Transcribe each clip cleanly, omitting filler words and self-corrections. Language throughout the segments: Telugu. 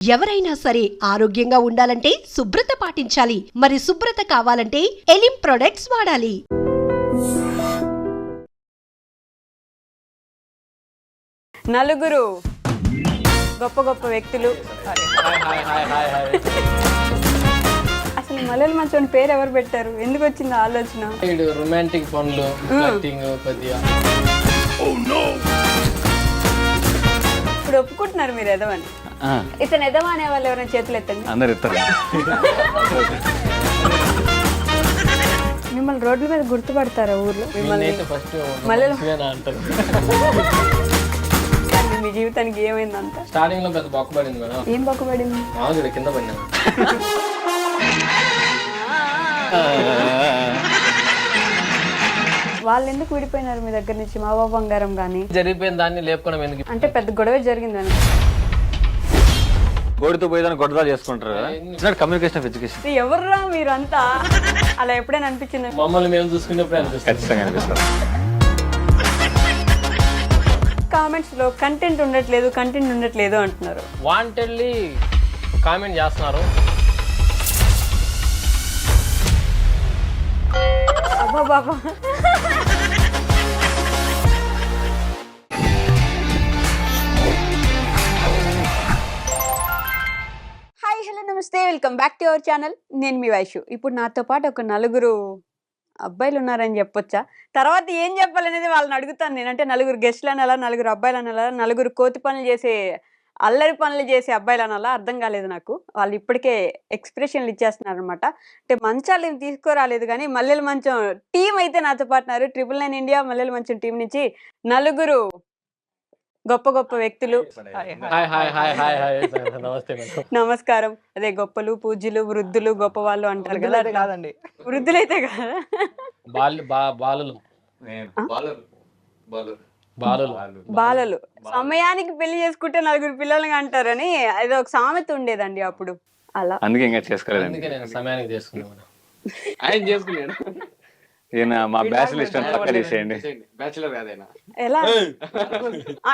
ఎవరైనా సరే ఆరోగ్యంగా ఉండాలంటే శుభ్రత పాటించాలి. మరి శుభ్రత కావాలంటే ఎలిం ప్రొడక్ట్స్ వాడాలి. నలుగురు గొప్ప గొప్ప వ్యక్తులు. అసలు మల్లెల మంచం పేరు ఎవరు పెట్టారు? ఎందుకు వచ్చింది ఆలోచన? రొమాంటిక్ పనులు ఇప్పుడు ఒప్పుకుంటున్నారు మీరు ఎదవని. ఇతను ఎదవ అనే వాళ్ళు ఎవరైనా చేతులు ఎత్తండి. అందరు ఇస్తారు. మిమ్మల్ని రోడ్ల మీద గుర్తుపడతారా ఊర్లో? మిమ్మల్ని మల్లెల మీ జీవితానికి ఏమైందంత? స్టార్టింగ్ లో పెద్ద బొక్కబడింది మేడం. ఏం బొక్కబడింది? కింద పడినాను. వాళ్ళు ఎందుకు విడిపోయినారు మీ దగ్గర నుంచి? మా బాబు బంగారం గానీ జరిగిపోయిన దాన్ని లేపుకోవడం ఎందుకు? అంటే పెద్ద గొడవ జరిగిందని. గోడితో పోయేదాన్ని గొడవలు చేసుకుంటారు కదా. Communication of education. ఎవర్రా మీరంతా? అలా ఎప్పుడైనా అనిపించింది? మమ్మల్ని మేము చూసుకున్నప్పుడే అనిపిస్తుంది. ఖచ్చితంగా అనిపిస్తారు. కామెంట్స్ లో కంటెంట్ ఉండట్లేదు అంటున్నారు. వాంటెడ్లీ కామెంట్ చేస్తున్నారు. అబ్బా బాబా. హాయ్ హలో నమస్తే, welcome back to our channel. నేను మీ వైషు. ఇప్పుడు నాతో పాటు ఒక నలుగురు అబ్బాయిలు ఉన్నారని చెప్పొచ్చా? తర్వాత ఏం చెప్పాలనేది వాళ్ళని అడుగుతాను నేను. అంటే నలుగురు గెస్ట్లు అనాలా, నలుగురు అబ్బాయిలు అనాలా, నలుగురు కోతి పనులు చేసే అల్లరి పనులు చేసే అబ్బాయిలు అనాలా అర్థం కాలేదు నాకు. వాళ్ళు ఇప్పటికే ఎక్స్ప్రెషన్లు ఇచ్చేస్తున్నారు అనమాట. అంటే మంచాలు ఏం తీసుకురాలేదు కానీ మల్లెల మంచం టీం అయితే నాతో పాటున్నారు. 999 ఇండియా మల్లెల మంచం టీం నుంచి నలుగురు గొప్ప గొప్ప వ్యక్తులు. నమస్తే మేడం. నమస్కారం. అదే గొప్పలు, పూజ్యులు, వృద్ధులు, గొప్ప వాళ్ళు అంటారు కదా. కాదండి, వృద్ధులైతే కదా, బాలలు. సమయానికి పెళ్లి చేసుకుంటే నలుగురు పిల్లలుగా అంటారని అది ఒక సామెత ఉండేదండి అప్పుడు. అలా అందుకే ఇంకా చేసుకోలేదు. అందుకే నేను సమయానికి చేసుకున్నాను. ఆయన చేసుకున్నాడు. ఈయన మా బ్యాచులర్ ఇష్టం పక్క తీసేయండి. బ్యాచులర్ కాదైనా. ఎలా?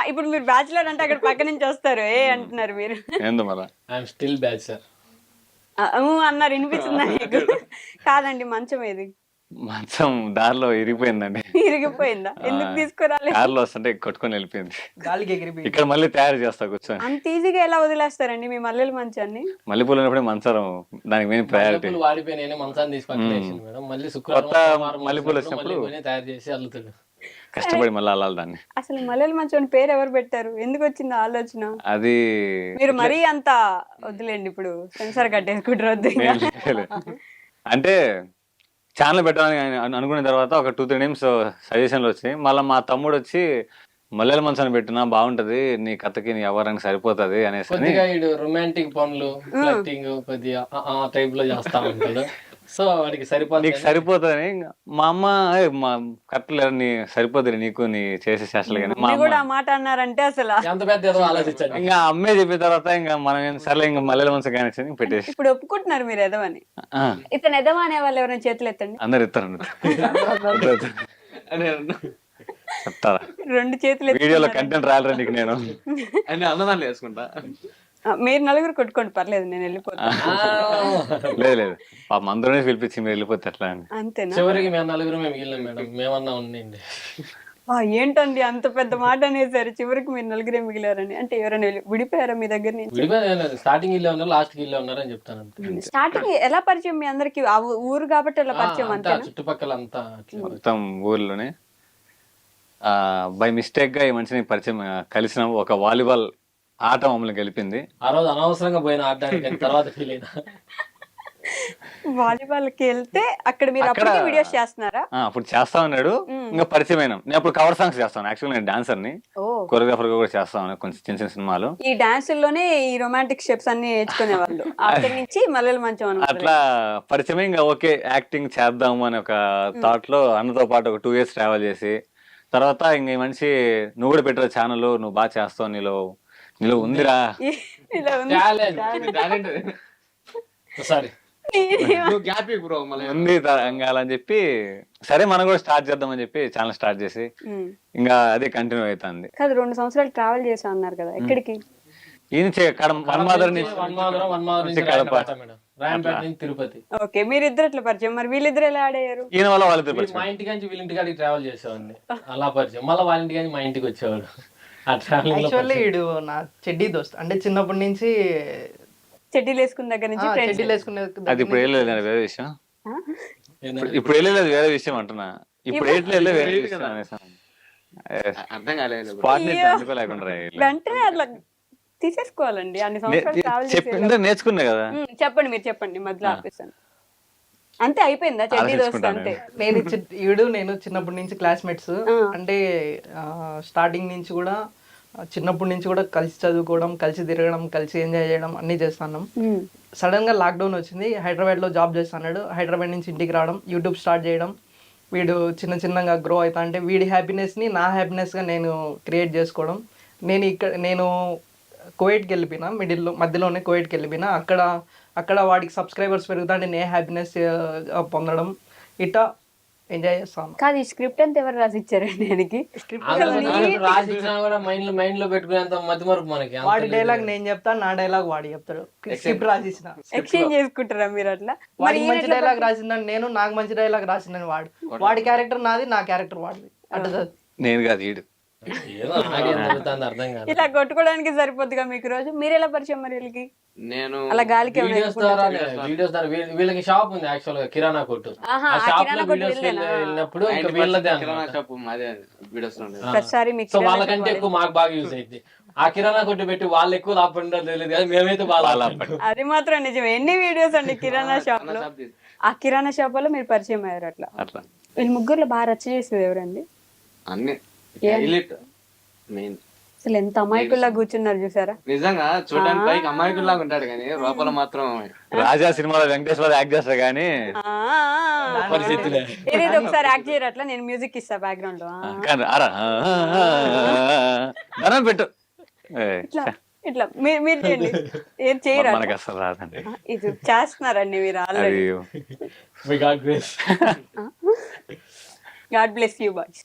ఇప్పుడు మీరు బ్యాచులర్ అంటే అక్కడ పక్క నుంచి వస్తారు ఏ అంటున్నారు మీరు. ఏందో మళ్ళా ఐఎమ్ స్టిల్ బ్యాచులర్ అన్నారు. వినిపిస్తుందా మీకు? కాదండి, మంచం ఏది? మంచం దారిలో ఇరిగిపోయిందండి. ఇరిగిపోయిందా? ఎందుకు తీసుకురాలేదు? కార్లో వస్తుంటే కొట్టుకొని వెళ్ళిపోయింది. ఇక్కడ మళ్ళీ తయారు చేస్తా కూర్చొని. అంత ఈజీగా ఎలా వదిలేస్తారండి మీ మల్లెల మంచాన్ని? మల్లెపూలు ఉన్నప్పుడే మంచం దానికి మెయిన్ ప్రయారిటీ. వాడిపోయిన మంచాన్ని తీసుకొని మేడం. మళ్ళీ కొత్త మల్లెపూలు వచ్చినప్పుడు తయారు చేసి అల్లుతాడు. కష్టపడి మళ్ళీ అల్లాలి దాన్ని. అసలు మల్లెల మంచం పేరు ఎవరు పెట్టారు? ఎందుకు వచ్చింది ఆలోచన? అది మీరు మరీ అంత వద్దులేండి, ఇప్పుడు సెన్సార్ కట్టేసుకుంటారు. అంటే ఛానల్ పెట్టాలని అనుకున్న తర్వాత ఒక 2-3 నేమ్స్ సజెషన్లు వచ్చాయి. మళ్ళీ మా తమ్ముడు వచ్చి మల్లెల మంచాన్ని పెట్టినా బాగుంటది, నీ కథకి నీ ఎవరానికి సరిపోతుంది అనేసి రొమాంటిక్ పనులు కొద్దిగా ఆ టైప్ లో చేస్తా ఉంటాడు. సో వాడికి నీకు సరిపోతుంది. మా అమ్మ మా కట్టలేదు, నీ సరిపోతుంది నీకు నీ చేసే చేష్టలు. కానీ మా కూడా మాట అన్నారంటే అసలు ఎంత పెద్ద ఆలోచించండి. ఇంకా అమ్మే చెప్పిన తర్వాత ఇంకా మనం సర్లే ఇంకా మల్లెల మంచం కానీ పెట్టేసి. ఇప్పుడు ఒప్పుకుంటున్నారు మీరు ఎదవని. ఇతను ఎదవ అనే వాళ్ళు ఎవరైనా చేతులు ఎత్తండి. అందరు ఇస్తారు చెప్తారా? 2 చేతులు వీడియోలో కంటెంట్ రాలరా నీకు? నేను అన్నదాన్ని వేసుకుంటా. మీరు నలుగురు కొట్టుకోండి, పర్లేదు, నేను వెళ్ళిపోతాను. లేదు పాపం అందరూ పిలిపించి మీరు వెళ్ళిపోతే ఎట్లా అని. అంతేనా? చివరికి మేము నలుగురు మిగిలిన మేడం. మేమన్నా ఉండండి. ఏంటండి అంత పెద్ద మాట అనేసారు. చివరికి మీరు నలుగురే మిగిలారని. అంటే ఎవరైనా విడిపోయారా మీ దగ్గర నుంచి? స్టార్టింగ్ ఇల్లే ఉన్నారు, లాస్ట్ కి ఇల్లే ఉన్నారు అని చెప్తాను. స్టార్టింగ్ ఎలా పరిచయం మీ అందరికి? ఆ ఊరు కాబట్టి అలా పరిచయం అంతా? చుట్టుపక్కల అంతా మొత్తం ఊర్లోనే బై మిస్టేక్ గా ఈ మనిషిని పరిచయం కలిసిన ఒక వాలీబాల్ ఆట మమ్మల్ని గెలిపింది. ఆ రోజు అనవసరంగా పోయిన ఆడడానికి తర్వాత ఫీల్ అయినా. వాలీబాల్ కి వెళ్తే అక్కడ మీరు అప్పటికే వీడియోస్ చేస్తున్నారా? అప్పుడు చేస్తా ఉన్నాడు. ఇంకా పరిచయం అయినా. నేను అప్పుడు కవర్ సాంగ్స్ చేస్తాను. యాక్చువల్ నేను డాన్సర్ ని, కొరియోగ్రాఫర్ కూడా చేస్తాను కొంచెం చిన్న సినిమాలు. ఈ డాన్సుల్లోనే ఈ రొమాంటిక్ స్టెప్స్ అన్ని నేర్చుకునే వాళ్ళు. అక్కడి నుంచి మల్లెల మంచం అట్లా పరిచయం. ఇంకా ఓకే యాక్టింగ్ చేద్దాము అనే ఒక థాట్ లో అన్నతో పాటు ఒక 2 years ట్రావెల్ చేసి తర్వాత ఇంక ఈ మనిషి నువ్వు కూడా పెట్టరు ఛానల్, నువ్వు బాగా చేస్తావు, నీలో ఉందిరా ఉంది అని చెప్పి సరే మనం కూడా స్టార్ట్ చేద్దామని చెప్పి ఛానల్ స్టార్ట్ చేసి ఇంకా అదే కంటిన్యూ అవుతుంది. 2 సంవత్సరాలు ట్రావెల్ చేసా అన్నారు కదా, ఎక్కడికి? వన్మాదర్ నుంచి వన్మాదర్ నుంచి కడప. రాయంపేట మేడం, రాయంపేట నుంచి తిరుపతి. ఓకే, మీరిద్దరు ఎట్లా పరిచయం, మరి వీళ్ళిద్దరు ఎలా ఆడ్ అయ్యారు? ఈయన వల్ల వాళ్ళిద్దరు మా పరిచయం. ఇంటికి నుంచి వీళ్ళ ఇంటికి ట్రావెల్ చేసేవాడిని, అలా పరిచయం. మళ్ళీ వాళ్ళ ఇంటికి నుంచి మా ఇంటికి వచ్చేవాడు. ఆ ట్రావెలింగ్ లో యాక్చువల్లీ వీడు నా చెడ్డీ దోస్త్, అంటే చిన్నప్పటి నుంచి చెడ్డీలు వేసుకున్న దగ్గర నుంచి ఫ్రెండ్స్. చెడ్డీలు వేసుకునే అది ఇప్పుడు వెళ్ళలేదు వేరే విషయం. ఏంటంటే ఇప్పుడు వెళ్ళలేదు వేరే విషయం అంటున్నా. ఇప్పుడు వెళ్ళలేదు వేరే విషయం అనేసాను. అర్థం కాలేదు. స్పాట్ అయ్యో. లేకుండా వెంటనే అట్లా తీసేసుకోవాలండి, అన్ని సంవత్సరాలు ట్రావెల్ చెప్పిందే నేర్చుకున్నా కదా. చెప్పండి, మీరు చెప్పండి, మధ్యలో ఆపేస్తాను. అంతే అయిపోయిందా చెడ్డీ దోస్త్ ఆలోచించుకుంటాను అంతే? నేను చిన్నప్పటి నుంచి క్లాస్మేట్స్, అంటే స్టార్టింగ్ నుంచి కూడా చిన్నప్పటి నుంచి కూడా కలిసి చదువుకోవడం, కలిసి తిరగడం, కలిసి ఎంజాయ్ చేయడం అన్నీ చేస్తున్నాం. సడన్ గా లాక్డౌన్ వచ్చింది, హైదరాబాద్ లో జాబ్ చేస్తున్నాడు. హైదరాబాద్ నుంచి ఇంటికి రావడం, యూట్యూబ్ స్టార్ట్ చేయడం, వీడు చిన్న చిన్నగా గ్రో అవుతా అంటే వీడి హ్యాపీనెస్ ని నా హ్యాపీనెస్ గా నేను క్రియేట్ చేసుకోవడం. నేను కువైట్కి వెళ్ళిపోయినా, మధ్యలోనే కువైట్కి వెళ్ళిపోయినా. అక్కడ వాడికి సబ్స్క్రైబర్స్ పెరుగుతా అంటే నేను హ్యాపీనెస్ పొందడం, ఇట్లా ఎంజాయ్ చేస్తాను. కాదు, ఈ స్క్రిప్ట్ అంతా ఎవరు రాసిచ్చారండి ఆయనకి? రాసి ఇచ్చినా కూడా మైండ్ లో పెట్టుకునేంత మతిమరుపు మనకి. అంత వాడి లేదు. డైలాగ్ నేను చెప్తాను, నా డైలాగ్ వాడి చెప్తాడు. స్క్రిప్ట్ రాసిచ్చిన ఎక్స్చేంజ్ చేసుకుంటారా మీరు అట్లా? మరి వాడికి మంచి డైలాగ్ రాసిందని నేను, నాకు మంచి డైలాగ్ రాసిందని వాడి క్యారెక్టర్ నాది, నా క్యారెక్టర్ వాడిది. అట్లా నేను కాదు ఈడు. ఏదో నాకేం జరుగుతుందో అర్థం కాదు. ఇలా కొట్టుకోవడానికి సరిపోద్దిగా మీకు రోజు. మీరు ఎలా పరిచయం మరి వీళ్ళకి? నేను అలా గాలికి ఏమైనా వీడియోస్ ద్వారా వీళ్ళకి షాప్ ఉంది యాక్చువల్ గా, కిరాణా కొట్టు. ఆహా, ఆ ఆ షాప్ కిరాణా లో కొట్టు వీడియోస్ వెళ్ళేనా? వెళ్ళినప్పుడు ఇంకా వీళ్ళదే కిరాణా అన్నమాట. షాప్ మాదే వీడియోస్ లో ఉండేది. ప్రతిసారి మీకు సో కిరాణా వాళ్ళకంటే ఎక్కువ మాకు బాగా యూజ్ అయింది. ఆ కిరాణా కొట్టు పెట్టి వాళ్ళు ఎక్కువ లాభపడిందో తెలియదు కానీ మేమైతే బాగా లాభపడ్డాం. అది మాత్రం నిజం. ఎన్ని వీడియోస్ అండి కిరాణా షాప్ లో? ఆ కిరాణా షాప్ వల్ల మీరు పరిచయం అయ్యారు అట్లా. అట్లా వీళ్ళు ముగ్గురులో బాగా రచ్చ చేసేది ఎవరండి? అన్ని హైలైట్ మెయిన్. అసలు ఎంత అమాయకుల్లా కూర్చున్నారు చూసారా? నిజంగా చూడడానికి పైకి అమాయకుల్లాగా ఉంటాడు కానీ లోపల మాత్రం రాజా సినిమాలో వెంకటేశ్వర యాక్ట్ చేస్తారు కానీ ఆ, పరిస్థితులే. ఏదేదో ఒకసారి యాక్ట్ చేయరు అట్లా, నేను మ్యూజిక్ ఇస్తా బ్యాక్గ్రౌండ్ లో. కానీ అరా ధనం పెట్టు. ఇట్లా ఇట్లా మీరు చేయండి. ఏం చేయరా? మనకు అసలు రాదండి ఇది చేస్తున్నారండి మీరు అది. Already. We got grace. God bless you boys.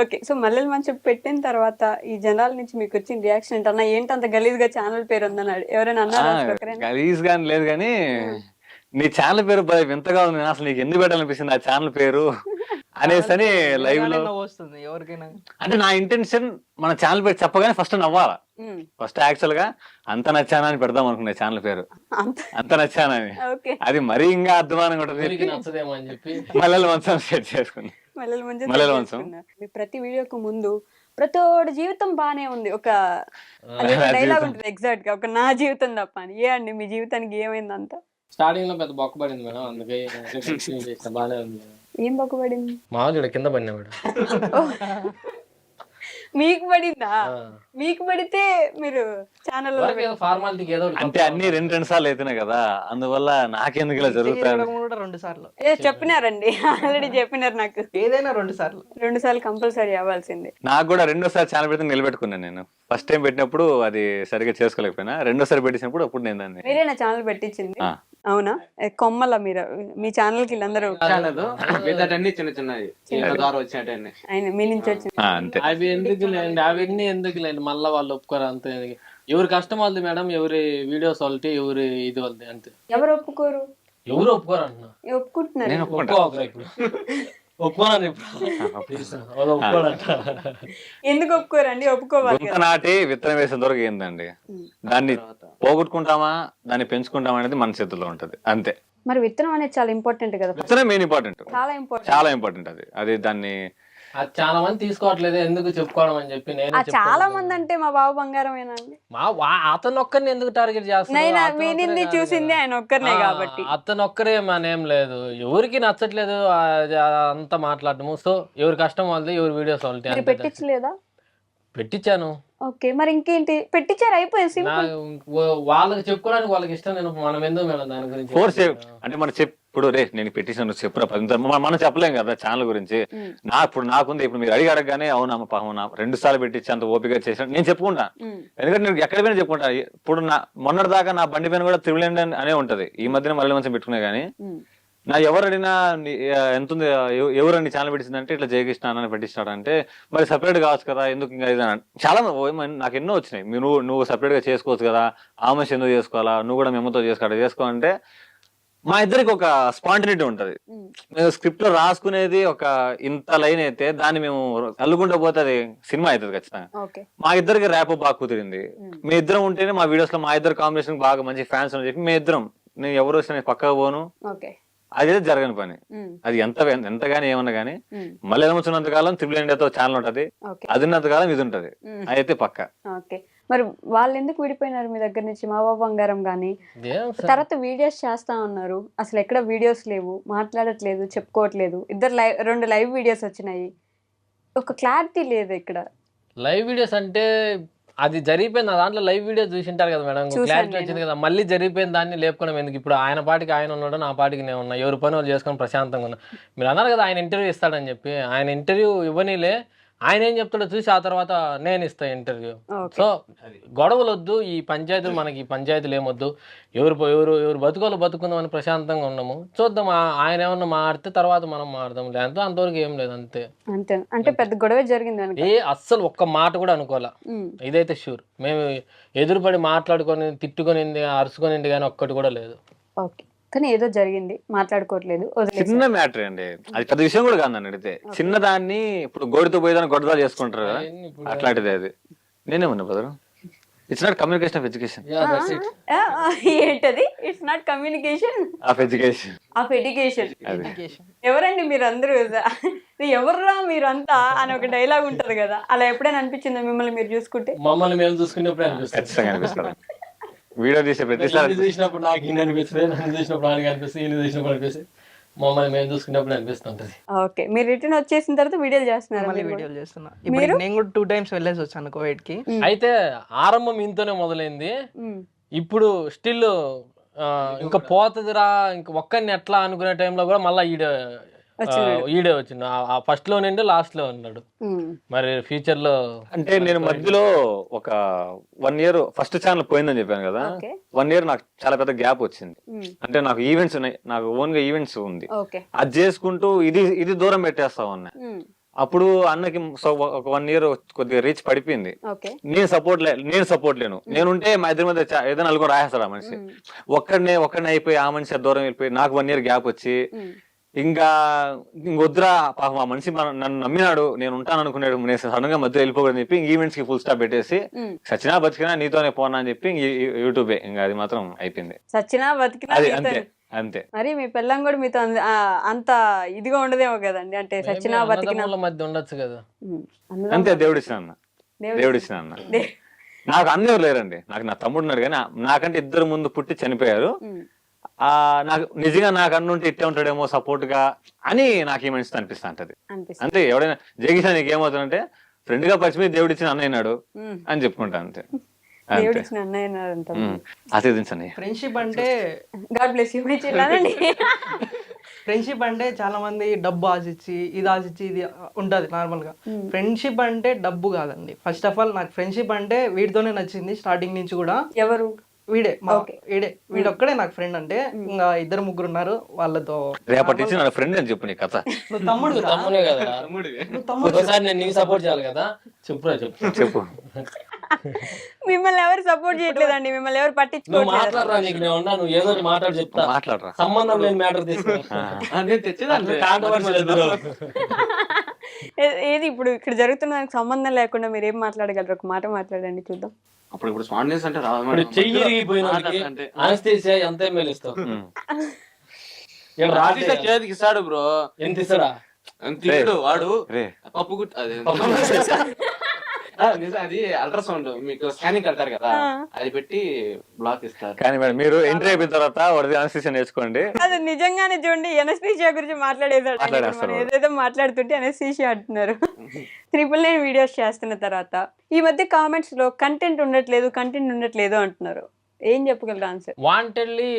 Okay, so మల్లెల మంచం పెట్టిన తర్వాత ఈ జనాల నుంచి మీకు వచ్చిన రియాక్షన్ ఏంటన్నా? ఏంటంత గలీజ్ గా ఛానల్ పేరు ఉందన్నాడు ఎవరైనా అన్నారా? గలీజ్ గాని లేదు కానీ నీ ఛానల్ పేరు భలే వింతగా ఉంది, అసలు నీకు ఎందుకు పెట్టాలనిపిస్తుంది ఆ ఛానల్ పేరు అనేసి అని లైవ్ లో. వస్తుంది ఎవరికైనా. అంటే నా ఇంటెన్షన్ మన ఛానల్ పేరు చెప్పగానే ఫస్ట్ నవ్వాలా. ఫస్ట్ యాక్చువల్ గా అంత నచ్చానా అని పెడదాం అనుకునే ఛానల్ పేరు, అంత నచ్చానని. ఓకే, అది మరీ ఇంకా అర్థమానంగా ఊరికి ఉంటుంది. నచ్చదేమో అని చెప్పి మల్లెల మంచం సెట్ చేసుకున్నా. మల్లెల మంచం మల్లెల మంచం. చేసుకున్నారు. మీ ప్రతి వీడియోకు ముందు ప్రతి జీవితం బానే ఉంది ఒక డైలాగ్ ఉంటుంది ఎగ్జాక్ట్ గా, ఒక నా జీవితం తప్ప అని. ఏ అండి మీ జీవితానికి ఏమైంది అంత? స్టార్టింగ్ లో పెద్ద బొక్క పడింది మేడం, అందుకే continue చేసిన. బాగానే ఉంది. ఏం బొక్కబడింది? మామూలు కింద పడినా మేడం. మీకు పడిందా? మీకు పడితే మీరు ఛానల్ ఫార్మాలిటీకి ఏదో ఒకటి అంటే అన్ని రెండు సార్లు అయితేనే కదా, అందువల్ల నాకెందుకు ఇలా జరుగుతాయి. కూడా 2 సార్లు చెప్పినారండి, ఆల్రెడీ చెప్పినారు నాకు. ఏదైనా 2 సార్లు 2 సార్లు కంపల్సరీ అవ్వాల్సిందే. నాకు కూడా రెండోసారి ఛానల్ పెడితే నిలబెట్టుకున్నాను నేను. ఫస్ట్ టైం పెట్టినప్పుడు అది సరిగ్గా చేసుకోలేకపోయినా, రెండోసారి పెట్టినప్పుడు అప్పుడు నేను దాన్ని. మీరే నా ఛానల్ పెట్టించింది? అవునా? కొమ్మల మీరు మీ ఛానల్ కి వీళ్ళందరూ అన్ని చిన్న చిన్నవి ద్వారా వచ్చినట్టు ఆయన మీ నుంచి వచ్చింది. అంతే. అవి ఎందుకులేండి, అవన్నీ ఎందుకులేండి, మళ్ళీ వాళ్ళు ఒప్పుకోరు అంతే. ఎవరి కష్టం వాళ్ళది మేడం, ఎవరి వీడియోస్ వాళ్ళది, ఎవరి ఇది వాళ్ళది అంతే. ఎవరు ఒప్పుకోరు? ఎవరు ఒప్పుకోరు అంటున్నా. ఒప్పుకుంటున్నారు. నేను ఒప్పుకోకరా ఇప్పుడు, ఒప్పుకోనని ఇప్పుడు ఒప్పుకోడంట. ఎందుకు ఒప్పుకోరండి? ఒప్పుకోవాలి గుంత నాటి విత్తనం వేసే దొరకు ఏందండి, దాన్ని పోగొట్టుకుంటామా దాన్ని పెంచుకుంటామా అనేది మన చేతుల్లో ఉంటది అంతే. మరి విత్తనం అనేది చాలా ఇంపార్టెంట్ కదా. విత్తనం మెయిన్ ఇంపార్టెంట్, చాలా ఇంపార్టెంట్, చాలా ఇంపార్టెంట్. అది దాన్ని అది చాలా మంది తీసుకోవట్లేదు, ఎందుకు చెప్పుకోవడం అని చెప్పి నేను చాలా మంది అంటే మా బాబు బంగారమేనా అండి? అతను ఒక్కరిని ఎందుకు టార్గెట్ చేస్తున్నారు? వినింది చూసింది ఆయన ఒక్కరినే కాబట్టి. అతను ఒక్కరే మనేం లేదు, ఎవరికి నచ్చట్లేదు అంతా మాట్లాడటము. సో ఎవరి కష్టం వాళ్ళది, ఎవరి వీడియోస్ వాళ్ళది. పెట్టించలేదా? పెట్టించాను. ఓకే, మరి ఇంకేంటి? పెట్టించారు, అయిపోయింది, సింపుల్. వాళ్ళకి చెప్పుకోవడానికి వాళ్ళకి ఇష్టం, నేను మనం ఎందుకు మేడం దాని గురించి ఫోర్స్ అంటే మనం ఇప్పుడు రే నేను పెట్టేసాను చెప్పురా మనం చెప్పలేం కదా ఛానల్ గురించి. ఇప్పుడు నాకుంది, ఇప్పుడు మీరు అడగగానే అవునా పాపం 2 సార్లు పెట్టించి అంత ఓపిక చేసాను నేను చెప్పుకుంటా. ఎందుకంటే నేను ఎక్కడ పోయినా చెప్పుకుంటా. ఇప్పుడు మొన్నటి దాకా నా బండి పైన కూడా త్రిబుల్ అనే ఉంటది, ఈ మధ్యన మల్లెల మంచం పెట్టుకునే గానీ నా ఎవరు అడిగినా ఎంత ఉంది, ఎవరండి ఛానల్ పెట్టిందంటే ఇట్లా జయకృష్ణ అని పెట్టిస్తాడు అంటే, మరి సపరేట్ కావచ్చు కదా ఎందుకు ఇంకా ఇది చాలా నాకు ఎన్నో వచ్చినాయి. నువ్వు సపరేట్ గా చేసుకోవచ్చు కదా, ఆమె ఎందుకు చేసుకోవాలా, నువ్వు కూడా మేమతో చేసుకోవాలంటే మా ఇద్దరికి ఒక స్పాంటినిటీ ఉంటది. స్క్రిప్ట్ లో రాసుకునేది ఒక ఇంత లైన్ అయితే దాన్ని మేము అల్లుకుంటూ పోతే అది సినిమా అవుతుంది ఖచ్చితంగా. మా ఇద్దరికి ర్యాప్ బాగా కుదిరింది. మీ ఇద్దరం ఉంటేనే మా వీడియోస్ లో మా ఇద్దరు కాంబినేషన్ బాగా మంచి ఫ్యాన్స్ అని చెప్పి మీ ఇద్దరం, నేను ఎవరు వచ్చినా పక్కకు పోను, అదే జరగని పని. అది ఎంత గానీ ఏమన్నా గానీ మళ్ళీ ఉన్నంత కాలం త్రిబుల్ ఇండియాతో ఛానల్ ఉంటది, అది ఉన్నంత కాలం ఇది ఉంటది, అయితే పక్క. మరి వాళ్ళు ఎందుకు విడిపోయినారు మీ దగ్గర నుంచి? మా బాబు బంగారం గానీ తర్వాత వీడియోస్ చేస్తా ఉన్నారు, అసలు ఎక్కడ వీడియోస్ లేవు, మాట్లాడట్లేదు, చెప్పుకోవట్లేదు. 2 లైవ్ వీడియోస్ వచ్చినాయి, ఒక క్లారిటీ లేదు ఇక్కడ. లైవ్ వీడియోస్ అంటే అది జరిగిపోయింది, దాంట్లో లైవ్ వీడియో చూసింటారు కదా మేడం, క్లారిటీ వచ్చింది కదా. మళ్ళీ జరిగిపోయిన దాన్ని లేపుకోవడం ఎందుకు? ఇప్పుడు ఆయన పాటికి ఆయన ఉన్నాడు, నా పాటికి నేను ఉన్నా, ఎవరి పని వాళ్ళు చేసుకొని ప్రశాంతంగా ఉన్నా. మీరు అన్నారు కదా ఆయన ఇంటర్వ్యూ ఇస్తాడని చెప్పి, ఆయన ఇంటర్వ్యూ ఇవ్వనీలే, ఆయన ఏం చెప్తాడో చూసి ఆ తర్వాత నేను ఇస్తా ఇంటర్వ్యూ. సో గొడవలు వద్దు, ఈ పంచాయతీలు మనకి పంచాయతీలు ఏమొద్దు, ఎవరు బతుకోలు బతుకుందాం అని ప్రశాంతంగా ఉన్నాము. చూద్దాం, ఆయన ఏమన్నా మాడితే తర్వాత మనం మాడదాం, లేదంటే అంతవరకు ఏం లేదు, అంతే. అంటే పెద్ద గొడవ జరిగింది అస్సలు ఒక్క మాట కూడా అనుకోవాలా, ఇదైతే షూర్. మేము ఎదురుపడి మాట్లాడుకొని తిట్టుకొనింది అరుచుకొనింది కానీ ఒక్కటి కూడా లేదు. కానీ ఏదో జరిగింది, మాట్లాడుకోవట్లేదు. చిన్న మ్యాటర్ అండి, అది పెద్ద విషయం కూడా కాదు నన్ను అడిగితే. చిన్నదాన్ని ఇప్పుడు గోడితో పోయేదాన్ని గొడవ చేసుకుంటారు కదా, అట్లాంటిది అది. నేనేమన్నా బదులు it's not communication of education. ఏంటది? It's not communication of education. ఎవరండి మీరు అందరూ? ఎవర్రా మీరంతా అని ఒక డైలాగ్ ఉంటది కదా, అలా ఎప్పుడైనా అనిపించిందా మిమ్మల్ని మీరు చూసుకుంటే? మమ్మల్ని మేము చూసుకునేప్పుడు ఖచ్చితంగా అనిపిస్తుంది. వీడియో తీసే ప్రతిసారి చూసినప్పుడు నాకు ఈయన అనిపిస్తుంది, నన్ను చూసినప్పుడు ఆయనకి అనిపిస్తుంది, ఈయన చూసినప్పుడు అనిపిస్తుంది, మమ్మల్ని మేము చూసుకున్నప్పుడు అనిపిస్తుంటది. ఓకే, మీరు రిటర్న్ వచ్చేసిన తర్వాత వీడియోలు చేస్తున్నారు? వీడియోలు చేస్తున్నా. ఇప్పుడు నేను కూడా 2 times వెళ్ళేసి వచ్చాను కోవిడ్ కి. అయితే ఆరంభం ఇంతనే మొదలైంది, ఇప్పుడు స్టిల్ ఇంకా పోతుందిరా, ఇంకా ఒక్కరిని ఎట్లా అనుకునే టైంలో కూడా మళ్ళీ ఈడే వచ్చిండు. ఫస్ట్ లో నుండి లాస్ట్ లో ఉన్నాడు. మరి ఫ్యూచర్ లో అంటే నేను మధ్యలో ఒక 1 year ఫస్ట్ ఛానల్ పోయిందని చెప్పాను కదా, 1 year నాకు చాలా పెద్ద గ్యాప్ వచ్చింది. అంటే నాకు ఈవెంట్స్ ఉన్నాయి, నాకు ఓన్ గా ఈవెంట్స్ ఉంది, అది చేసుకుంటూ ఇది దూరం పెట్టేస్తా ఉన్నా. అప్పుడు అన్నకి ఒక 1 year కొద్దిగా రీచ్ పడిపోయింది. నేను సపోర్ట్ లేను. నేనుంటే మా ఇద్దరి మధ్య ఏదైనా నలుగురు రాయేస్తాడు ఆ మనిషి. ఒక్కడినే అయిపోయి ఆ మనిషి దూరం వెళ్ళిపోయి నాకు 1 year గ్యాప్ వచ్చి ఇంకా ఇంకొద్దురా పాపం ఆ మనిషి నన్ను నమ్మినాడు, నేను ఉంటాను అనుకున్నాడు, నేను సడన్ గా మధ్య వెళ్ళిపోకూడదని చెప్పి ఈవెంట్స్ కి ఫుల్ స్టాప్ పెట్టేసి సచ్చినా బతికినా నీతోనే పోనా అని చెప్పి యూట్యూబే ఇంకా అది మాత్రం అయిపోయింది. సచ్చినా బతికినా అంతే. మరి మీ పిల్లం కూడా మీతో అంత ఇదిగా ఉండదేమో కదండి, అంటే సచ్చినా బతికినా మధ్య ఉండొచ్చు కదా. అంతే, దేవుడిచ్చిన అన్న. నాకు అన్న ఎవరు లేరండి, నాకు నా తమ్ముడు ఉన్నాడు కానీ నాకంటే 2 ముందు పుట్టి చనిపోయారు. నాకు నిజంగా నాకు అన్నుంటే ఇట్టే ఉంటాడేమో సపోర్ట్ గా అని నాకు ఈ మనిషితో అనిపిస్తా ఉంటది. అంతే, ఎవడైనా జగిసా నీకు ఏమవుతుందంటే ఫ్రెండ్ గా పరిచయం దేవుడు ఇచ్చిన అన్నయ్యనాడు అని చెప్పుకుంటా, అంతే. ఆశీర్వదించండి. ఫ్రెండ్షిప్ అంటే ఫ్రెండ్షిప్ అంటే చాలా మంది డబ్బు ఆశించి ఇది ఉంటది నార్మల్ గా. ఫ్రెండ్షిప్ అంటే డబ్బు కాదండి. ఫస్ట్ ఆఫ్ ఆల్ నాకు ఫ్రెండ్షిప్ అంటే వీడితోనే నచ్చింది స్టార్టింగ్ నుంచి కూడా. ఎవరు? వీడొక్కడే నాకు ఫ్రెండ్. అంటే ఇంకా 2-3 ఉన్నారు, వాళ్ళతో రేపటి నుంచి నా ఫ్రెండ్ అని చెప్పు నీ కథ. నువ్వు తమ్ముడే కదా, నేను సపోర్ట్ చేయాలి కదా. చెప్పు. మిమ్మల్ని ఎవరు సపోర్ట్ చేయట్లేదండి, మిమ్మల్ని ఎవరు పట్టించుకోవట్లేదు. మాట్లాడరా, నీకు నేను ఉన్నా, నువ్వు ఏదో మాట్లాడి చెప్తా. మాట్లాడరా, సంబంధం లేని మ్యాటర్ తీసుకో. ఏది ఇప్పుడు ఇక్కడ జరుగుతున్న దానికి సంబంధం లేకుండా మీరు ఏం మాట్లాడగలరు? ఒక మాట మాట్లాడండి చూద్దాం. ఇప్పుడు స్పాండినస్ అంటే చెయ్యి అనస్థీసియా ఎంత ఎంఎల్ ఇస్తావు? చేతికి ఇస్తాడు బ్రో. ఎంత ఇస్తాడా? వాడు పప్పు అది అల్ట్రాసౌండ్ మీకు స్కానింగ్ కడతారు కదా, అది పెట్టి బ్లాక్ ఇస్తారు. కానీ మేడం మీరు ఎంట్రీ అయిపోయిన తర్వాత వాడిది అనస్థీసియా నేర్చుకోండి. అది నిజంగానే చూడండి, అనస్థీసియా గురించి మాట్లాడేదాడు, ఏదేదో మాట్లాడుతుంటే అనస్థీసియా అంటున్నారు. 999 వీడియోస్ చేస్తున్న తర్వాత ఈ మధ్య కామెంట్స్ లో కంటెంట్ ఉండట్లేదు అంటున్నారు. ఏం చెప్పగలరు ఆన్సర్? వాంటెడ్లీ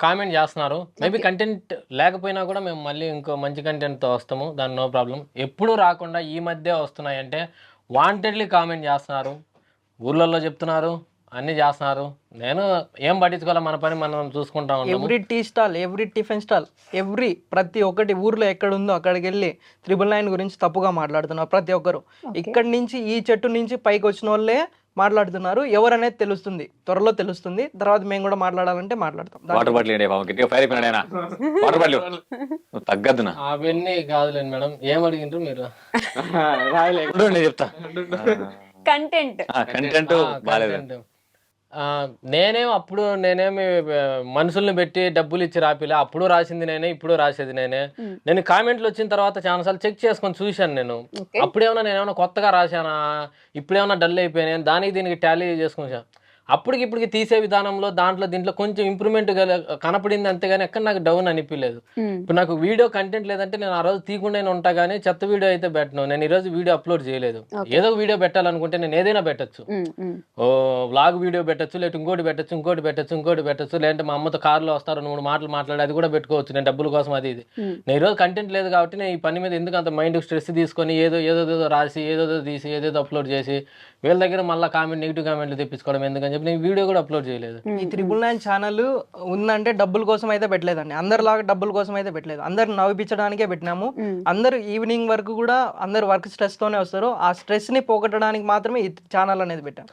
కామెంట్ చేస్తున్నారు. మేబీ కంటెంట్ లేకపోయినా కూడా మేము మళ్ళీ ఇంకో మంచి కంటెంట్తో వస్తాము, దాని నో ప్రాబ్లం. ఎప్పుడు రాకుండా ఈ మధ్య వస్తున్నాయంటే వాంటెడ్లీ కామెంట్ చేస్తున్నారు, ఊర్లలో చెప్తున్నారు, అన్ని చేస్తున్నారు. నేను ఏం పట్టించుకోవాలి, మన పని మనం చూసుకుంటా ఉంటాము. Every tea stall, every tiffin stall, ప్రతి ఒక్కటి ఊర్లో ఎక్కడ ఉందో అక్కడికి వెళ్ళి 999 గురించి తప్పుగా మాట్లాడుతున్నారు ప్రతి ఒక్కరు. ఇక్కడి నుంచి ఈ చెట్టు నుంచి పైకి వచ్చిన వాళ్ళే మాట్లాడుతున్నారు. ఎవరనేది తెలుస్తుంది, త్వరలో తెలుస్తుంది. తర్వాత మేము కూడా మాట్లాడాలంటే మాట్లాడతాం. వాటర్ బాటిల్ ఏంటి బాబు, గట్టిగా ఫైర్ అయిపోయినాడైనా వాటర్ బాటిల్ నువ్వు తగ్గద్దునా అవన్నీ కాదులేండి మేడం. ఏం అడిగిండ్రు మీరు? నేను చెప్తా. కంటెంట్ కంటెంట్ బాగాలేదు. నేనేమి మనుషుల్ని పెట్టి డబ్బులు ఇచ్చి రాపిలే. అప్పుడు రాసింది నేనే, ఇప్పుడు రాసేది నేనే. నేను కామెంట్లు వచ్చిన తర్వాత చాలాసార్లు చెక్ చేసుకొని చూశాను. నేను అప్పుడేమన్నా నేనేమన్నా కొత్తగా రాశానా, ఇప్పుడేమన్నా డల్ అయిపోయినా, దానికి దీనికి టాలీ చేసుకుని అప్పటికిప్పటికి తీసే విధానంలో దీంట్లో కొంచెం ఇంప్రూవ్మెంట్ కనపడింది, అంతేగాని ఎక్కడ నాకు డౌన్ అనిపించలేదు. ఇప్పుడు నాకు వీడియో కంటెంట్ లేదంటే నేను ఆ రోజు తీయకుండా ఉంటా, కానీ చెత్త వీడియో అయితే పెట్టను. నేను ఈ రోజు వీడియో అప్లోడ్ చేయలేదు. ఏదో వీడియో పెట్టాలనుకుంటే నేను ఏదైనా పెట్టచ్చు. వ్లాగ్ వీడియో పెట్టచ్చు, లేకపోతే ఇంకోటి పెట్టచ్చు, లేదంటే మా అమ్మతో కారులో వస్తారు 2-3 మాటలు మాట్లాడి అది కూడా పెట్టుకోవచ్చు. నేను డబ్బుల కోసం అది ఇది. నేను ఈ రోజు కంటెంట్ లేదు కాబట్టి నేను ఈ పని మీద ఎందుకు అంత మైండ్ స్ట్రెస్ తీసుకొని ఏదో రాసి ఏదో తీసి ఏదేదో అప్లోడ్ చేసి వీళ్ళ దగ్గర మళ్ళీ నెగిటివ్ కామెంట్లు తెప్పించుకోవడం ఎందుకని చెప్పి నేను వీడియో కూడా అప్లోడ్ చేయలేదు. ఈ 999 ఛానల్ ఉందంటే డబ్బుల కోసం అయితే పెట్టలేదండి. అందరిలాగా డబ్బుల కోసం అయితే పెట్టలేదు. అందరు నవ్విపించడానికే పెట్టినాము. అందరు ఈవినింగ్ వరకు కూడా అందరు వర్క్ స్ట్రెస్ తోనే వస్తారు. ఆ స్ట్రెస్ ని పోగొట్టడానికి మాత్రమే ఈ ఛానల్ అనేది పెట్టాం.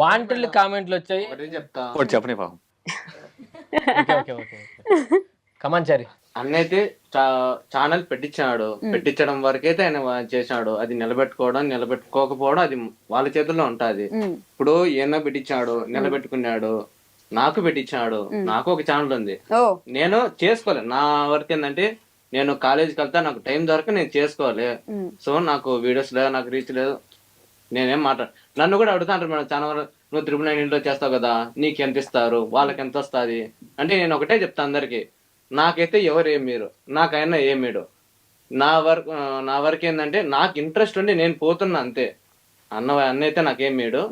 వాంటెడ్ కామెంట్లు వచ్చాయి. చెప్తా చెప్పని పాపం. కమాంచారి అన్నైతే ఛానల్ పెట్టించడం వరకైతే ఆయన చేశాడు. అది నిలబెట్టుకోకపోవడం అది వాళ్ళ చేతుల్లో ఉంటది. ఇప్పుడు ఏమో పెట్టించాడు, నిలబెట్టుకున్నాడు, నాకు పెట్టించాడు. నాకు ఒక ఛానల్ ఉంది, నేను చేసుకోలేదు. నా వరకు ఏంటంటే నేను కాలేజీకి వెళ్తా, నాకు టైం దొరక నేను చేసుకోవాలి. సో నాకు వీడియోస్ లేదు, నాకు రీచ్ లేదు. నేనేం నన్ను కూడా అడుగుతాంటారు మేడం, ఛానల్ నువ్వు 999 ఇంట్లో చేస్తావు కదా, నీకు ఎంత ఇస్తారు, వాళ్ళకి ఎంత వస్తుంది అంటే నేను ఒకటే చెప్తా అందరికి, నాకైతే ఎవరు మీరు, నాకైనా ఏమీడు. నా వర్క్ ఏంటంటే నాకు ఇంట్రెస్ట్ ఉండి నేను పోతున్నా అంతే. అన్న అయితే నాకేమీడు.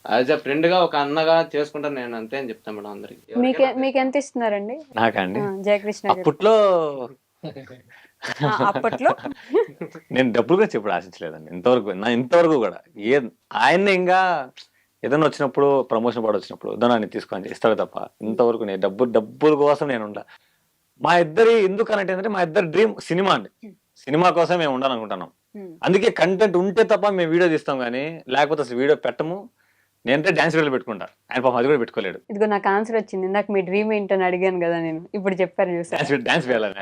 యాజ్ అ ఫ్రెండ్ గా ఒక అన్నగా చేసుకుంటాను నేను అంతే అని చెప్తాను మేడం అందరికి. మీకు ఎంత ఇస్తున్నారండి? నాకండి జయకృష్ణ అప్పట్లో అప్పట్లో నేను డబ్బులు కూడా చెప్పుడు ఆశించలేదండి ఇంతవరకు కూడా. ఆయన్ని ఇంకా ఏదైనా వచ్చినప్పుడు ప్రమోషన్ పాడు వచ్చినప్పుడు దాన్ని తీసుకొని ఇస్తాడు తప్ప ఇంతవరకు నేను డబ్బుల కోసం నేను ఉండా. మా ఇద్దరి ఎందుకు కనెక్ట్ ఏంటంటే మా ఇద్దరు డ్రీమ్ సినిమా అండి. సినిమా కోసం మేము ఉండాలనుకుంటున్నాం. అందుకే కంటెంట్ ఉంటే తప్ప మేము వీడియో తీస్తాం, కానీ లేకపోతే అసలు వీడియో పెట్టము. నేనంటే డాన్స్ వీడియోలు పెట్టుకుంటా, ఆయన పాపం అది కూడా పెట్టుకోలేడు. ఇదిగో నాకు ఆన్సర్ వచ్చింది. ఇందాక మీ డ్రీమ్ ఏంటని అడిగాను కదా నేను, ఇప్పుడు చెప్పారు చూసారు. డాన్స్ వేయాలని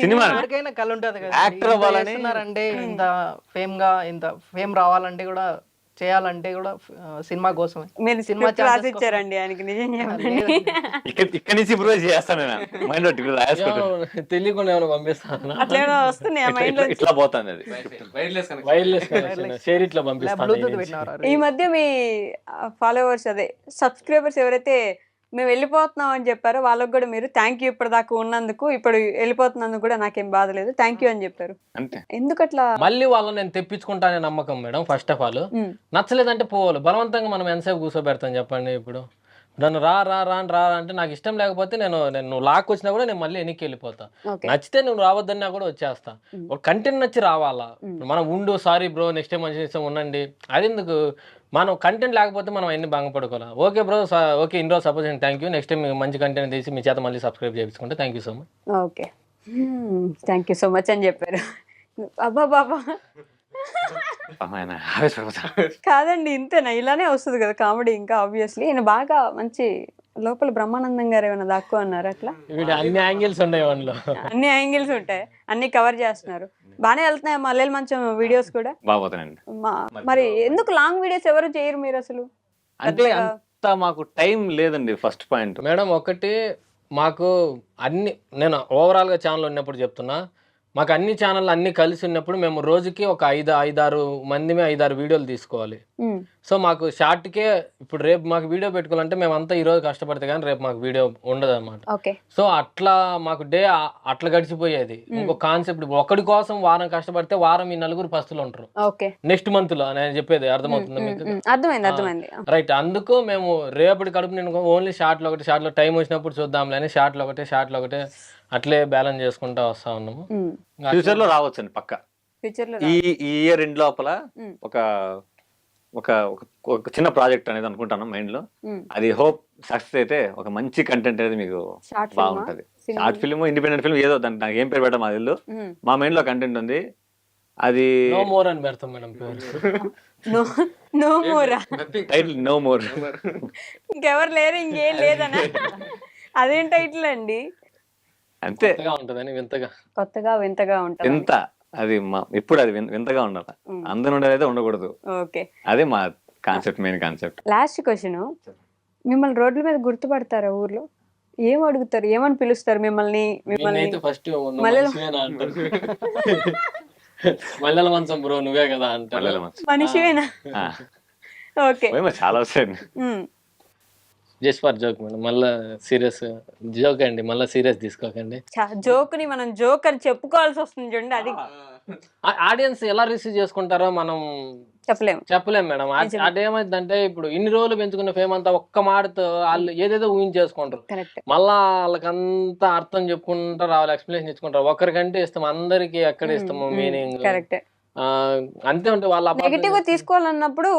సినిమా ఎవరికైనా కళ ఉంటుంది కదా. యాక్టర్ అవ్వాలని అంటే ఇంత ఫేమ్ రావాలంటే కూడా, చేయాలంటే కూడా సినిమా కోసమే. మీరు సినిమా రాసిచ్చారండి ఆయనకి, నిజం చెప్పండి. ఇక్కడ నుంచి ఇంప్రూవ్ చేస్తాను నేను మైండ్ తెలియకుండా ఏమైనా పంపిస్తాను, అట్లా ఏమైనా వస్తున్నాయి మైండ్ లో. ఇట్లా పోతాను అది వైర్లెస్ షేర్ ఇట్లా పంపిస్తాను. ఈ మధ్య మీ ఫాలోవర్స్ అదే సబ్స్క్రైబర్స్ ఎవరైతే మేము వెళ్ళిపోతున్నాం అని చెప్పారో వాళ్ళకి కూడా మీరు థ్యాంక్ యూ, ఇప్పటిదాకా ఉన్నందుకు, ఇప్పుడు వెళ్ళిపోతున్నందుకు కూడా నాకేం బాధ లేదు, థ్యాంక్ యూ అని చెప్పారు. ఎందుకట్లా? మళ్ళీ వాళ్ళని నేను తెప్పించుకుంటానే నమ్మకం మేడం. ఫస్ట్ ఆఫ్ ఆల్ నచ్చలేదంటే పోవాలి. బలవంతంగా మనం ఎంతసేపు కూర్చోబెడతాను చెప్పండి. ఇప్పుడు నన్ను రా అంటే నాకు ఇష్టం లేకపోతే నేను లాక్ వచ్చినా కూడా నేను మళ్ళీ వెనక్కి వెళ్ళిపోతా. నచ్చితే నువ్వు రావద్దన్నా కూడా వచ్చేస్తా. కంటెంట్ నచ్చి రావాలా. మనం ఉండు, సారీ బ్రో, నెక్స్ట్ టైం మంచి ఇష్టం ఉండండి, అది ఎందుకు? మనం కంటెంట్ లేకపోతే మనం అన్ని బాగుపడుకోవాలి. ఓకే బ్రో, ఓకే ఇన్ రోజు suppose thank you, next time మంచి కంటెంట్ తీసి మీ చేత మళ్ళీ సబ్స్క్రైబ్ చేయించుకుంటే thank you so much. Okay, thank you so much అని చెప్పారు. అబ్బా బాబా కాదండి, ఇంతేనా? ఇలానే వస్తుంది కదా కామెడీ. ఇంకా ఆబ్వియస్లీ ఈయన బాగా మంచి లోపల బ్రహ్మానందం గారు ఏమైనా దాక్కువ అన్నారు అట్లా. అన్ని యాంగిల్స్ ఉన్నాయి, అన్ని యాంగిల్స్ ఉంటాయి, అన్ని కవర్ చేస్తున్నారు. బానే వెళ్తున్నాయి మల్లెల మంచం వీడియోస్ కూడా. మరి ఎందుకు లాంగ్ వీడియోస్ ఎవరు చేయరు మీరు అసలు? అంటే అంత మాకు టైం లేదండి. ఫస్ట్ పాయింట్ మేడం ఒకటి, మాకు అన్ని, నేను ఓవరాల్ గా ఛానల్ ఉన్నప్పుడు చెప్తున్నా, మాకు అన్ని ఛానల్ అన్ని కలిసి ఉన్నప్పుడు మేము రోజుకి ఒక 5-6 మందిమే 5-6 వీడియోలు తీసుకోవాలి. సో మాకు షార్ట్కే ఇప్పుడు రేపు మాకు వీడియో పెట్టుకోవాలంటే మేమంతా ఈ రోజు కష్టపడితే కానీ రేపు మాకు వీడియో ఉండదు అనమాట. సో అట్లా మాకు డే అట్లా గడిచిపోయేది. ఇంకో కాన్సెప్ట్, ఒకటి కోసం వారం కష్టపడితే వారం ఈ 4 పస్తులు ఉంటారు నెక్స్ట్ మంత్ లో. నేను చెప్పేది అర్థమవుతుంది మీకు? అర్థమైంది. రైట్. అందుకు మేము రేపటి కడుపు నేను ఓన్లీ షార్ట్లో టైం వచ్చినప్పుడు చూద్దాంలే అని షార్ట్లో ఒకటే అట్లే బ్యాలెన్స్ చేసుకుంటా వస్తా ఉన్నాము. ఫ్యూచర్ లో రావచ్చండి పక్క. ఫ్యూచర్ లో ఈ ఇయర్ ఎండ్ లోపల ఉమ్. ఒక ఒక ఒక- ఒక చిన్న ప్రాజెక్ట్ అనేది అనుకుంటాను మైండ్ లో. ఉమ్. అది హోప్ సక్సెస్ అయితే ఒక మంచి కంటెంట్ అనేది మీకు షార్ట్ ఫిల్మా? బాగుంటది. Cinema? Short film, independent film ఏదో నాకు ఏం పేరు పెట్టడం మా ఇల్లు. మా మైండ్ లో కంటెంట్ ఉంది. అది నో మోర్ అని పెడతాం మేడం పేరు. నో మోరా? Title no more. ఇంకెవరు లేరు, ఇంకేం లేదనా? అదేం టైటిల్ అండి? అంతే, కొత్తగా ఉంటదని వింతగా. కొత్తగా వింతగా ఉంటుంది. వింత. అది ఎప్పుడు అది వింతగా ఉండాలి, అందరూ ఉండేదైతే ఉండకూడదు. ఓకే, అదే మా concept, main concept. Last question, మిమ్మల్ని రోడ్ల మీద గుర్తుపడతారా ఊర్లో? ఏం అడుగుతారు, ఏమని పిలుస్తారు మిమ్మల్ని? నేనైతే ఫస్ట్ మల్లెల మల్లెల మంచం బ్రో నువ్వే కదా అంటారు. మల్లెల మంచం. మనిషివేనా? ఓకే. చాలా వస్తాయి. జస్ట్ ఫర్ జోక్ మేడం, మళ్ళా సీరియస్ జోక్ అండి, మళ్ళీ సీరియస్ తీసుకోకండి. జోక్ ని మనం జోక్ అని చెప్పుకోవాల్సి వస్తుంది చూడండి, అది ఆడియన్స్ ఎలా రిసీవ్ చేసుకుంటారో మనం చెప్పలేం మేడం. అదేమైందంటే ఇప్పుడు ఇన్ని రోజులు పెంచుకున్న ఫేమ్ అంతా ఒక్క మాటతో వాళ్ళు ఏదేదో ఊహించేసుకుంటారు. కరెక్ట్. మళ్ళా వాళ్ళకంతా అర్థం చెప్పుకుంటారు, వాళ్ళు ఎక్స్ప్లెనేషన్ ఇచ్చుకుంటారు. ఒక్కరికంటే ఇస్తాం, అందరికి ఎక్కడ ఇస్తాము మీనింగ్. కరెక్ట్. అంతే ఉంటే వాళ్ళ నెగిటివ్ గా తీసుకోవాలన్నప్పుడు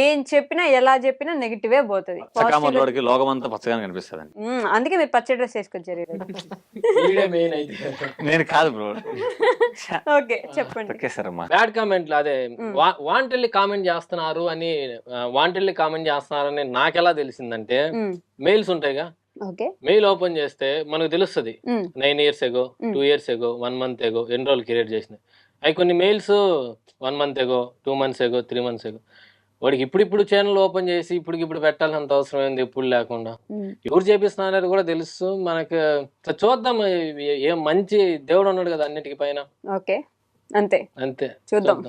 ఏం చెప్పినా ఎలా చెప్పినా నెగిటివే పోతుంది. పచ్చకామలోడికి లోకమంతా పచ్చగానే కనిపిస్తుంది. అందుకే మీరు పచ్చ డ్రెస్ వేసుకొచ్చారు మెయిన్ అయితే. నేను కాదు బ్రో. ఓకే, చెప్పండి. బ్యాడ్ కామెంట్లు అదే వాంటెల్లి కామెంట్ చేస్తున్నారు అని, వాంటెల్లి కామెంట్ చేస్తున్నారని నాకెలా తెలిసిందంటే, మెయిల్స్ ఉంటాయిగా, ఓకే, మెయిల్ ఓపెన్ చేస్తే మనకు తెలుస్తుంది 9 years ఎగో, 2 years ఎగో, 1 month ఎగో ఎన్ని రోజులు క్రియేట్ చేసినాయి. అవి కొన్ని మెయిల్స్ 1 month ఎగో, 2 months ఎగో, 3 months ఎగో. వాడికి ఇప్పుడు ఛానల్ ఓపెన్ చేసి ఇప్పుడు పెట్టాల్సినంత అవసరం ఏంది, ఇప్పుడు లేకుండా ఎవరు చేపిస్తున్నారు కూడా తెలుసు మనకు. చూద్దాం, ఏం మంచి దేవుడు ఉన్నాడు కదా అన్నిటికీ పైన. ఓకే, అంతే అంతే చూద్దాం.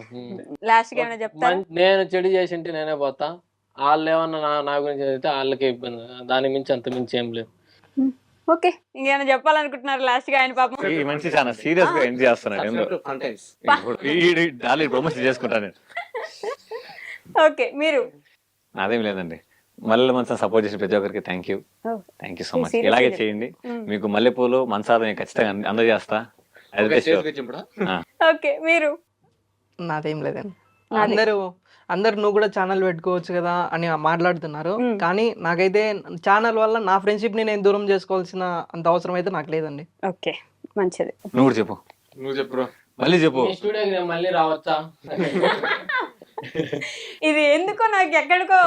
లాస్ట్ కి ఏమైనా చెప్తారా? నేను చెడు చేసింటే నేనే పోతా, వాళ్ళు ఏమన్నా నా గురించి అయితే వాళ్ళకే ఇబ్బంది, దాని మించి అంత మించి ఏం లేదు. ఓకే, ఇంకేమైనా చెప్పాలనుకుంటున్నారు లాస్ట్ గా? ఆయన పాపం ఈ మనిషి చాలా సీరియస్ గా ఎంజాయ్ చేస్తున్నాడు. ప్రమోషన్ చేసుకుంటాను. ఓకే, మీరు? అదేం లేదండి, మల్లెల మంచం సపోర్ట్ చేసిన ప్రతి ఒక్కరికి థ్యాంక్ యూ సో మచ్. ఇలాగే చేయండి. మీకు మల్లెపూలు మనసాదం ఖచ్చితంగా అందజేస్తా. ఓకే, మీరు? నాదేం లేదండి. అందరు నువ్వు కూడా ఛానల్ పెట్టుకోవచ్చు కదా అని మాట్లాడుతున్నారు, కానీ నాకైతే ఛానల్ వల్ల నా ఫ్రెండ్షిప్ ని నేను దూరం చేసుకోవాల్సిన అంత అవసరం అయితే నాకు లేదండి. ఓకే, మంచిది. నువ్వు చెప్పు. నువ్వు చెప్పురా. మళ్ళీ చెప్పు. స్టూడియోకి నేను మళ్ళీ రావచ్చా? ఇది ఎందుకో నాకు ఎక్కడికో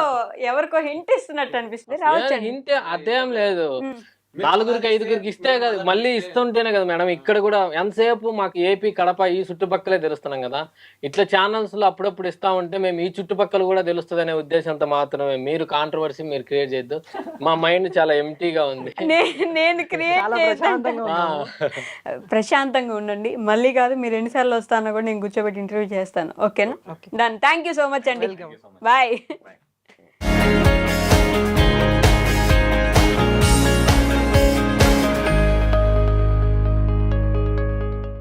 ఎవరికో హింట్ ఇస్తున్నట్టు అనిపిస్తుంది. రావచ్చండి. ఇంతే, అదేం లేదు. 4గురికి 5గురికి ఇస్తే కదా, మళ్ళీ ఇస్తుంటేనే కదా మేడం. ఇక్కడ కూడా ఎంతసేపు మాకు ఏపీ, కడప ఈ చుట్టుపక్కలే తెలుస్తున్నాం కదా. ఇట్లా ఛానల్స్ లో అప్పుడప్పుడు ఇస్తా ఉంటే మేము ఈ చుట్టుపక్కల కూడా తెలుస్తుంది అనే ఉద్దేశంతో మాత్రమే. మీరు కాంట్రవర్సీ మీరు క్రియేట్ చేయొద్దు, మా మైండ్ చాలా ఎంటీగా ఉంది. నేను క్రియేట్ ప్రశాంతంగా ఉండండి. మళ్ళీ కాదు, మీరు ఎన్నిసార్లు వస్తానో కూడా నేను కూర్చోబెట్టి ఇంటర్వ్యూ చేస్తాను. ఓకేనా? Done. Thank you so much అండి. బాయ్.